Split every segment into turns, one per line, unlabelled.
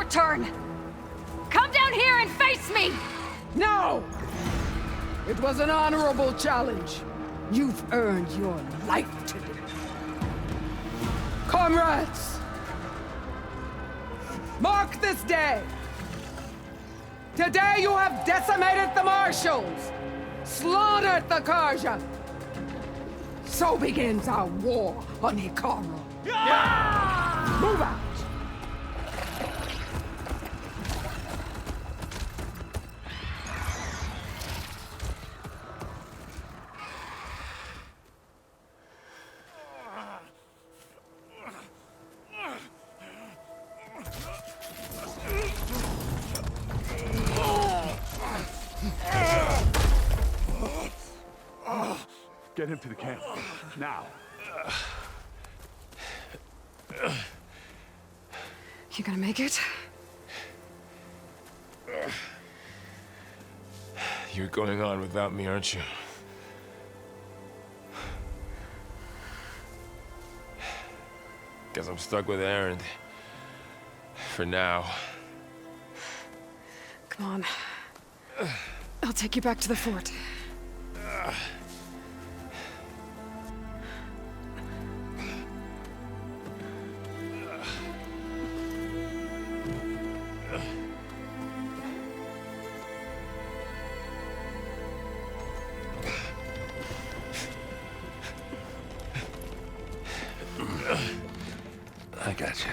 turn! Come down here and face me!
No! It was an honorable challenge. You've earned your life today. Comrades! Mark this day! Today you have decimated the marshals! Slaughtered the Karja! So begins our war on Hikaru. Yeah! Move out!
Get him to the camp. Now.
You gonna make it?
You're going on without me, aren't you? Guess I'm stuck with Erend. For now.
Come on. I'll take you back to the fort.
I got you.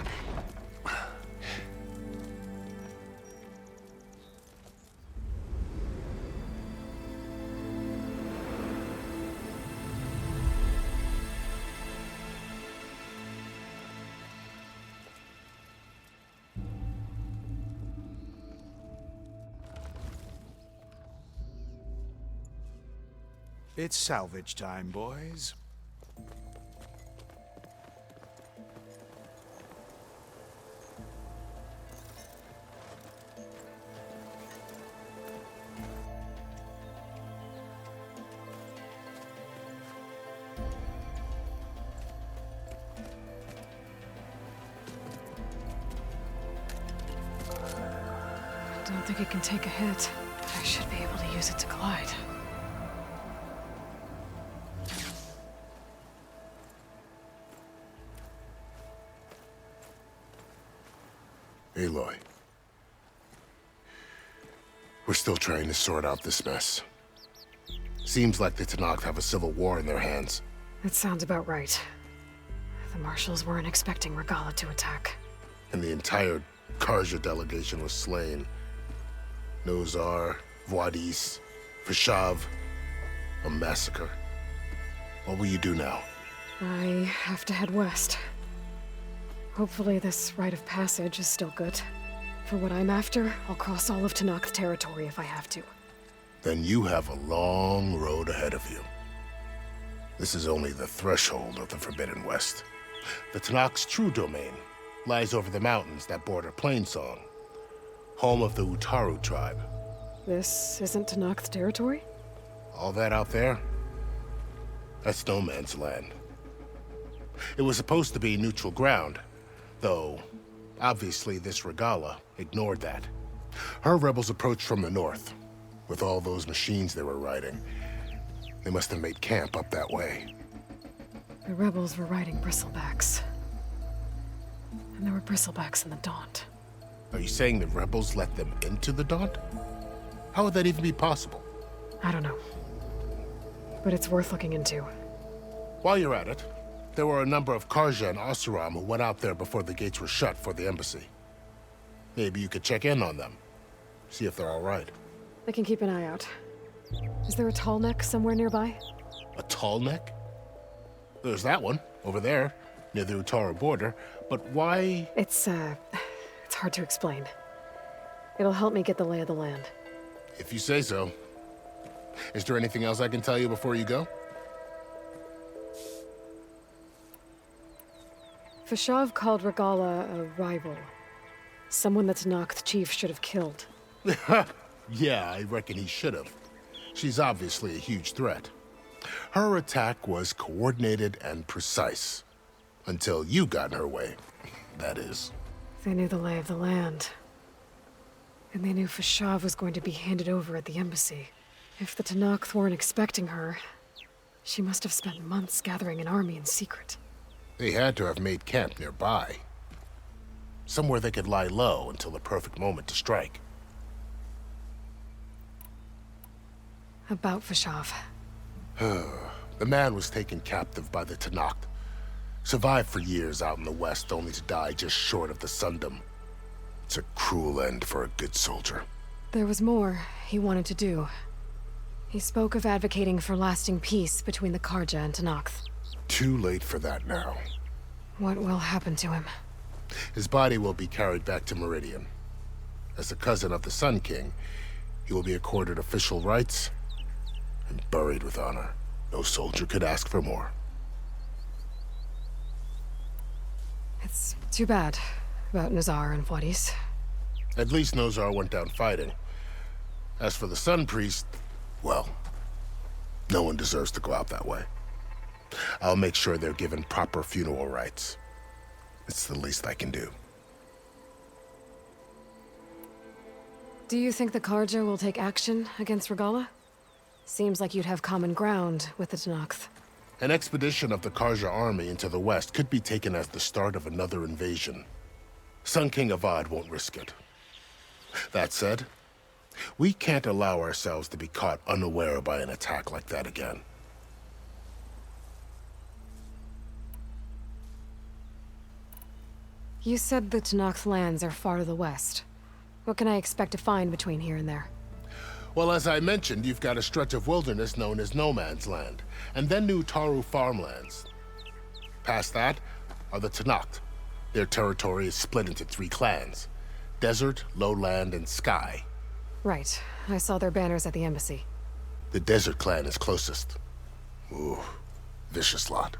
It's salvage time, boys.
I don't think it can take a hit, but I should be able to use it to glide.
Aloy. We're still trying to sort out this mess. Seems like the Tenakth have a civil war in their hands.
That sounds about right. The marshals weren't expecting Regalla to attack.
And the entire Karja delegation was slain. Nozar, Voidis, Vishav. A massacre. What will you do now?
I have to head west. Hopefully this rite of passage is still good. For what I'm after, I'll cross all of Tenakth territory if I have to.
Then you have a long road ahead of you. This is only the threshold of the Forbidden West. The Tenakth's true domain lies over the mountains that border Plainsong, home of the Utaru tribe.
This isn't Tenakth territory?
All that out there? That's no man's land. It was supposed to be neutral ground, though obviously this Regalla ignored that. Her rebels approached from the north. With all those machines they were riding, they must have made camp up that way.
The rebels were riding bristlebacks. And there were bristlebacks in the Daunt.
Are you saying the rebels let them into the Daunt? How would that even be possible?
I don't know. But it's worth looking into.
While you're at it, there were a number of Karja and Oseram who went out there before the gates were shut for the embassy. Maybe you could check in on them. See if they're all right.
I can keep an eye out. Is there a tall neck somewhere nearby?
A tall neck? There's that one, over there, near the Utaru border. But why?
It's hard to explain. It'll help me get the lay of the land.
If you say so. Is there anything else I can tell you before you go?
Vishav called Regalla a rival. Someone that Tenakth chief should have killed.
Yeah, I reckon he should have. She's obviously a huge threat. Her attack was coordinated and precise. Until you got in her way, that is.
They knew the lay of the land. And they knew Fashav was going to be handed over at the embassy. If the Tenakth weren't expecting her, she must have spent months gathering an army in secret.
They had to have made camp nearby. Somewhere they could lie low until the perfect moment to strike.
About Fashav.
The man was taken captive by the Tenakth. Survived for years out in the west, only to die just short of the Sundom. It's a cruel end for a good soldier.
There was more he wanted to do. He spoke of advocating for lasting peace between the Karja and Tenakth.
Too late for that now.
What will happen to him?
His body will be carried back to Meridian. As a cousin of the Sun King, he will be accorded official rights and buried with honor. No soldier could ask for more.
It's too bad about Nazar and Wadis.
At least Nozar went down fighting. As for the Sun Priest, well, no one deserves to go out that way. I'll make sure they're given proper funeral rites. It's the least I can do.
Do you think the Karja will take action against Regalla? Seems like you'd have common ground with the Tenakth.
An expedition of the Karja army into the west could be taken as the start of another invasion. Sun King Avad won't risk it. That said, we can't allow ourselves to be caught unaware by an attack like that again.
You said the Tenakth lands are far to the west. What can I expect to find between here and there?
Well, as I mentioned, you've got a stretch of wilderness known as No Man's Land, and then new Taru farmlands. Past that are the Tenakth. Their territory is split into 3 clans: Desert, Lowland, and Sky.
Right. I saw their banners at the embassy.
The Desert clan is closest. Ooh, vicious lot.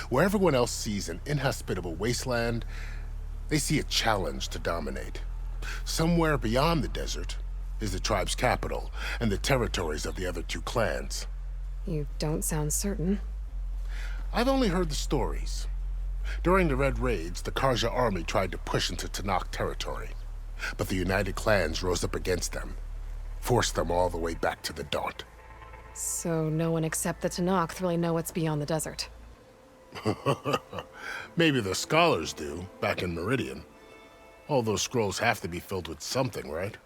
Where everyone else sees an inhospitable wasteland, they see a challenge to dominate. Somewhere beyond the desert is the tribe's capital and the territories of the other 2 clans.
You don't sound certain.
I've only heard the stories. During the Red Raids, the Karja army tried to push into Tenakth territory, but the united clans rose up against them, forced them all the way back to the Daunt.
So no one except the Tenakth really know what's beyond the desert.
Maybe the scholars do, back in Meridian. All those scrolls have to be filled with something, right?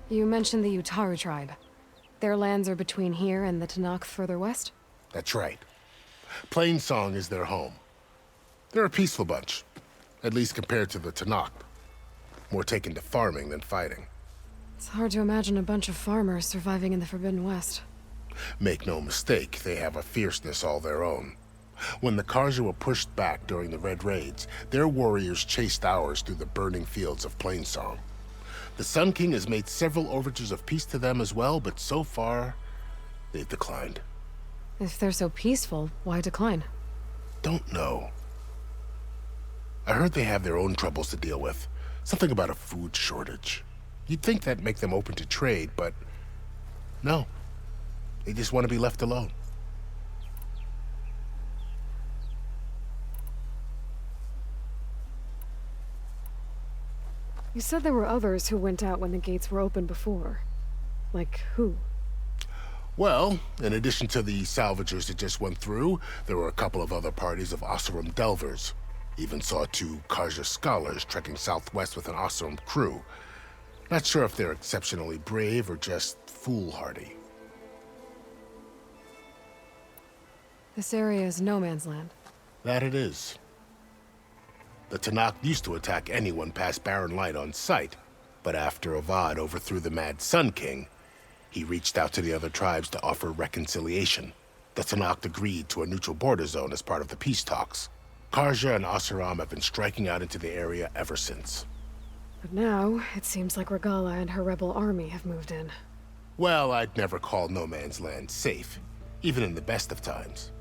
You mentioned the Utaru tribe. Their lands are between here and the Tenakth further west?
That's right. Plainsong is their home. They're a peaceful bunch, at least compared to the Tenakth. More taken to farming than fighting.
It's hard to imagine a bunch of farmers surviving in the Forbidden West.
Make no mistake, they have a fierceness all their own. When the Karja were pushed back during the Red Raids, their warriors chased ours through the burning fields of Plainsong. The Sun King has made several overtures of peace to them as well, but so far, they've declined.
If they're so peaceful, why decline?
Don't know. I heard they have their own troubles to deal with. Something about a food shortage. You'd think that'd make them open to trade, but no. They just want to be left alone.
You said there were others who went out when the gates were open before. Like who?
Well, in addition to the salvagers that just went through, there were a couple of other parties of Oseram delvers. Even saw 2 Karja scholars trekking southwest with an Oseram crew. Not sure if they're exceptionally brave or just foolhardy.
This area is no man's land.
That it is. The Tenakth used to attack anyone past Barren Light on sight, but after Avad overthrew the Mad Sun King, he reached out to the other tribes to offer reconciliation. The Tenakth agreed to a neutral border zone as part of the peace talks. Karja and Oseram have been striking out into the area ever since.
But now, it seems like Regalla and her rebel army have moved in.
Well, I'd never call No Man's Land safe, even in the best of times.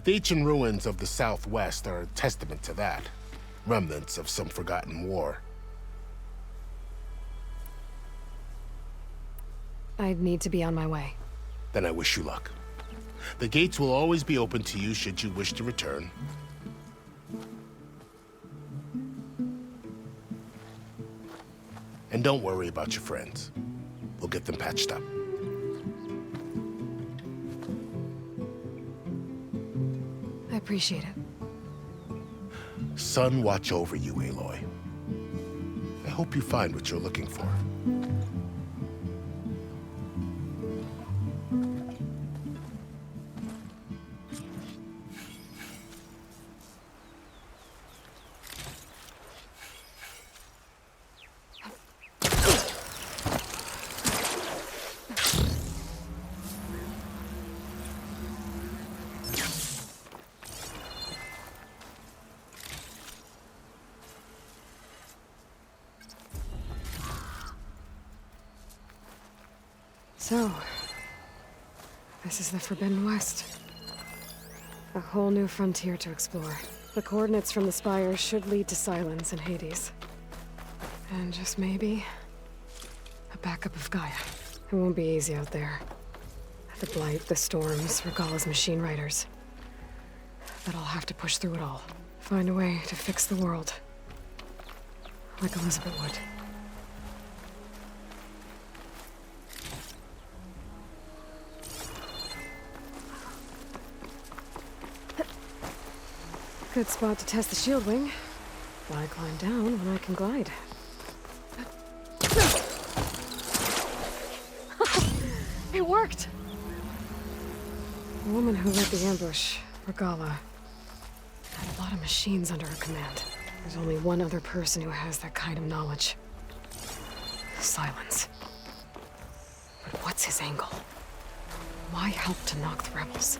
The ancient ruins of the Southwest are a testament to that. Remnants of some forgotten war.
I'd need to be on my way.
Then I wish you luck. The gates will always be open to you should you wish to return. And don't worry about your friends. We'll get them patched up.
I appreciate it.
Sun watch over you, Aloy. I hope you find what you're looking for.
So, this is the Forbidden West. A whole new frontier to explore. The coordinates from the spires should lead to Silence and Hades. And just maybe, a backup of Gaia. It won't be easy out there. The Blight, the Storms, Regalla's machine riders. But I'll have to push through it all. Find a way to fix the world. Like Elizabeth would. Good spot to test the shieldwing. Why climb down when I can glide? It worked! The woman who led the ambush, regalla, had a lot of machines under her command. There's only one other person who has that kind of knowledge. Silence. But what's his angle? Why help to knock the rebels?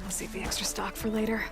I'll save the extra stock for later.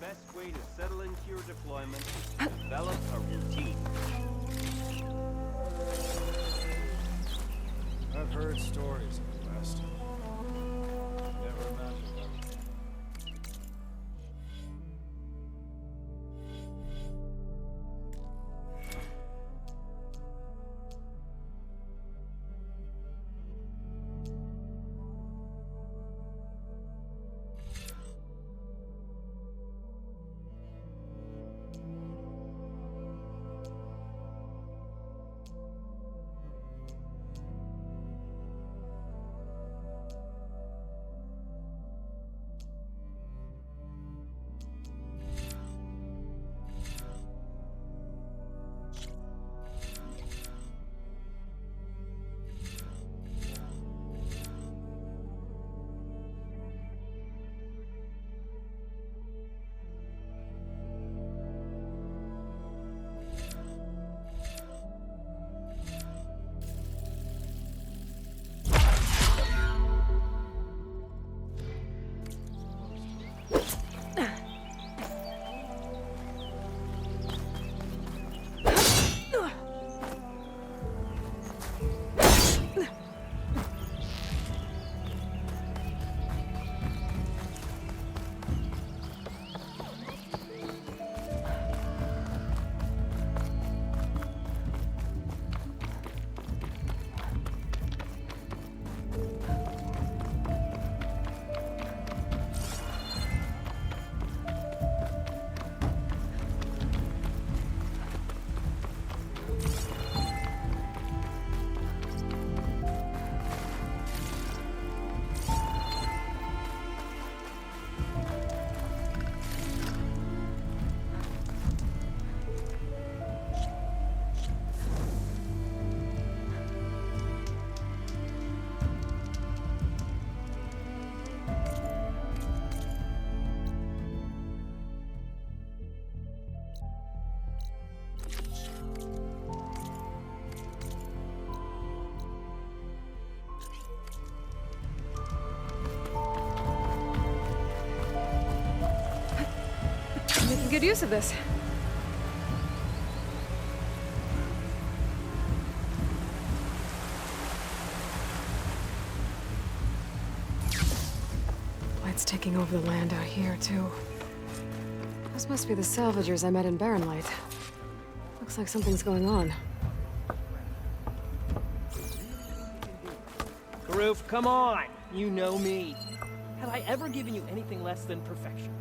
Best way to settle into your deployment is to develop a routine.
I've heard stories of the West. Never imagined them.
Making good use of this. Light's taking over the land out here, too. Those must be the salvagers I met in Barren Light. Looks like something's going on.
Karoof, come on! You know me. Have I ever given you anything less than perfection?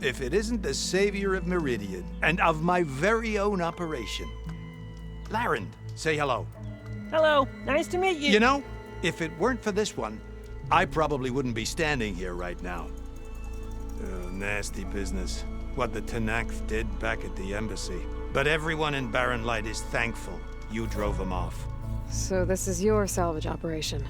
If it isn't the savior of Meridian, and of my very own operation. Larend, say hello.
Hello, nice to meet you.
You know, if it weren't for this one, I probably wouldn't be standing here right now. Oh, nasty business. What the Tenakth did back at the embassy. But everyone in Barren Light is thankful you drove them off.
So this is your salvage operation.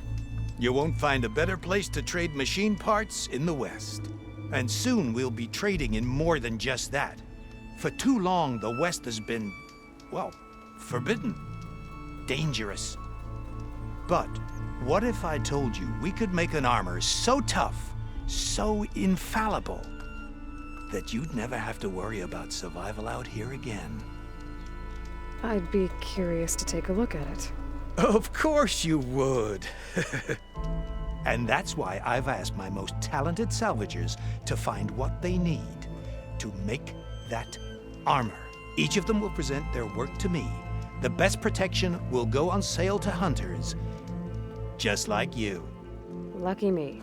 You won't find a better place to trade machine parts in the West. And soon we'll be trading in more than just that. For too long, the West has been, well, forbidden. Dangerous. But what if I told you we could make an armor so tough, so infallible, that you'd never have to worry about survival out here again?
I'd be curious to take a look at it.
Of course you would. And that's why I've asked my most talented salvagers to find what they need to make that armor. Each of them will present their work to me. The best protection will go on sale to hunters, just like you.
Lucky me.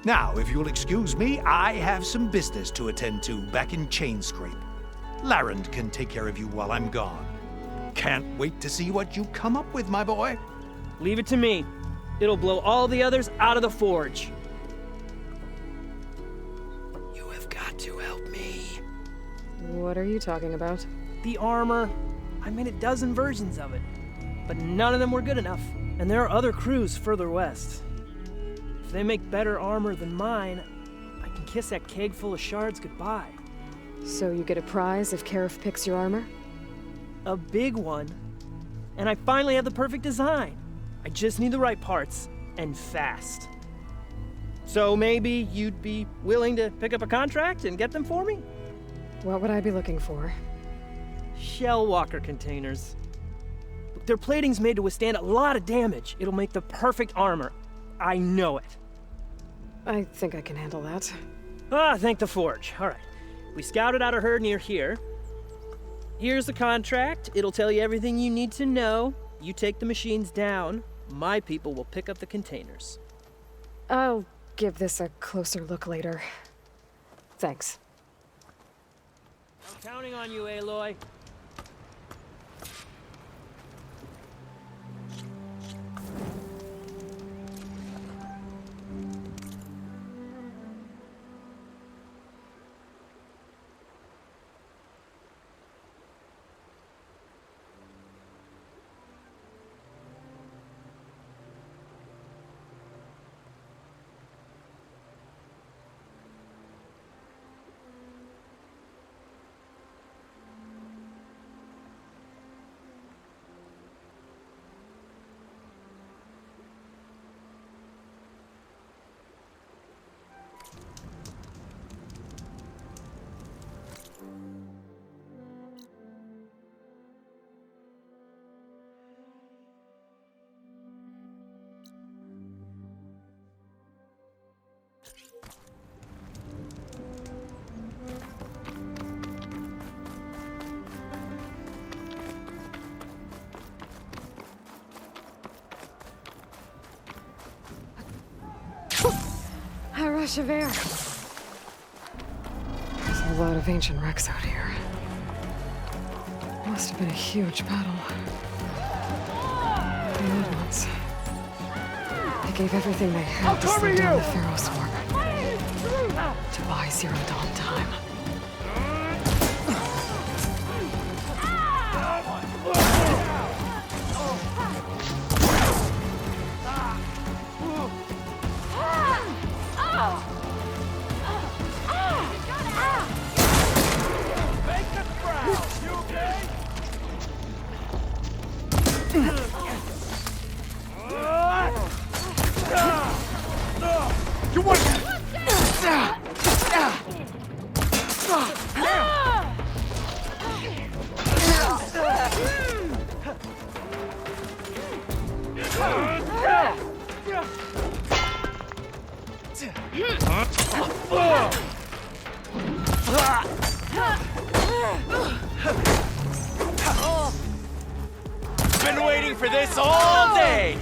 Now, if you'll excuse me, I have some business to attend to back in Chainscrape. Larend can take care of you while I'm gone. Can't wait to see what you come up with, my boy.
Leave it to me. It'll blow all the others out of the forge.
You have got to help me.
What are you talking about?
The armor. I made a dozen versions of it, but none of them were good enough. And there are other crews further west. If they make better armor than mine, I can kiss that keg full of shards goodbye.
So you get a prize if Karif picks your armor?
A big one. And I finally have the perfect design. I just need the right parts, and fast. So maybe you'd be willing to pick up a contract and get them for me?
What would I be looking for?
Shell walker containers. Look, their plating's made to withstand a lot of damage. It'll make the perfect armor. I know it.
I think I can handle that.
Ah, thank the forge. All right. We scouted out a herd near here. Here's the contract. It'll tell you everything you need to know. You take the machines down. My people will pick up the containers.
I'll give this a closer look later. Thanks.
I'm counting on you, Aloy.
A rush of air. There's a lot of ancient wrecks out here. Must have been a huge battle. The old ones. They gave everything they had to slow down the Pharaoh swarm. To buy Zero Dawn time.
Been waiting for this all day!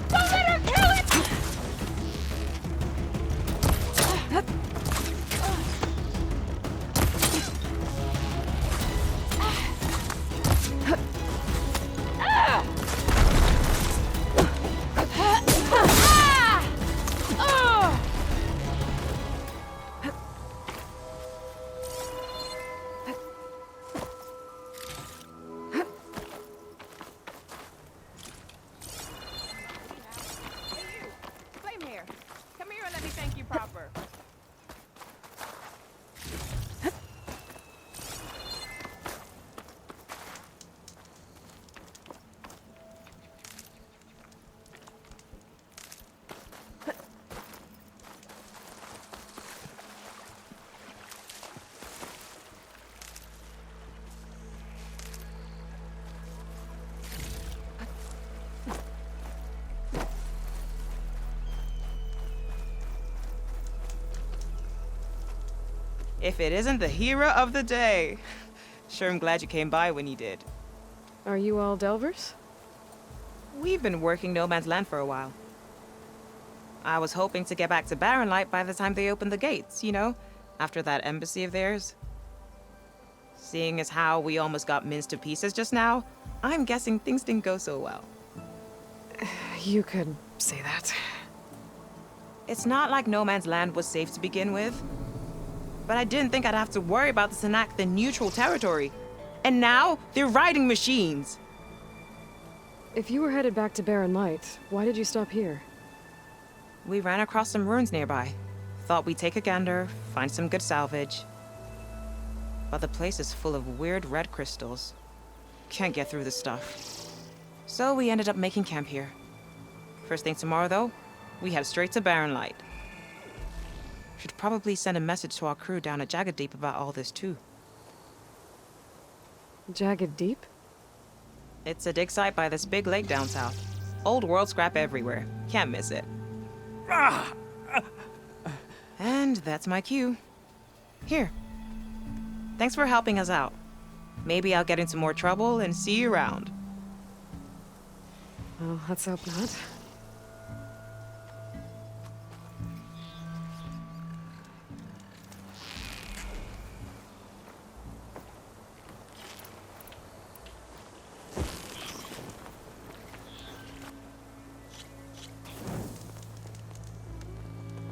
Don't let her kill it!
If it isn't the hero of the day. Sure, I'm glad you came by when you did.
Are you all Delvers?
We've been working No Man's Land for a while. I was hoping to get back to Barren Light by the time they opened the gates, you know? After that embassy of theirs. Seeing as how we almost got minced to pieces just now, I'm guessing things didn't go so well.
You could say that.
It's not like No Man's Land was safe to begin with. But I didn't think I'd have to worry about the Sanak in neutral territory. And now, they're riding machines.
If you were headed back to Barren Light, why did you stop here?
We ran across some ruins nearby. Thought we'd take a gander, find some good salvage. But the place is full of weird red crystals. Can't get through the stuff. So we ended up making camp here. First thing tomorrow, though, we head straight to Barren Light. Should probably send a message to our crew down at Jagged Deep about all this, too.
Jagged Deep?
It's a dig site by this big lake down south. Old world scrap everywhere. Can't miss it. And that's my cue. Here. Thanks for helping us out. Maybe I'll get into more trouble and see you around.
Well, let's hope not.